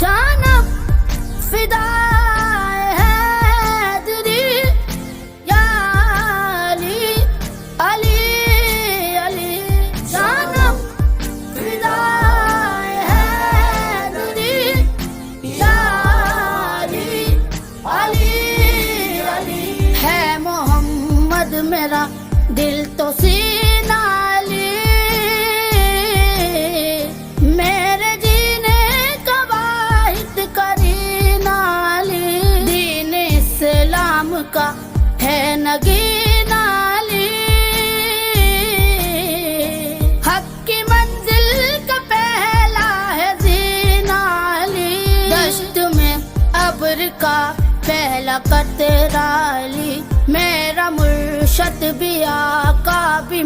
جانب فدا حیدری یا علی علی علی جانب فدا حیدری یا علی علی علی ہے محمد میرا دل تو سینہ علی میرے جینے کا واحد کرینہ علی دین اسلام کا ہے نگینہ علی حق کی منزل کا پہلا ہے زینہ علی دشت میں ابر کا پہلا قطرہ علی میرا مرشد بھی آقا بھی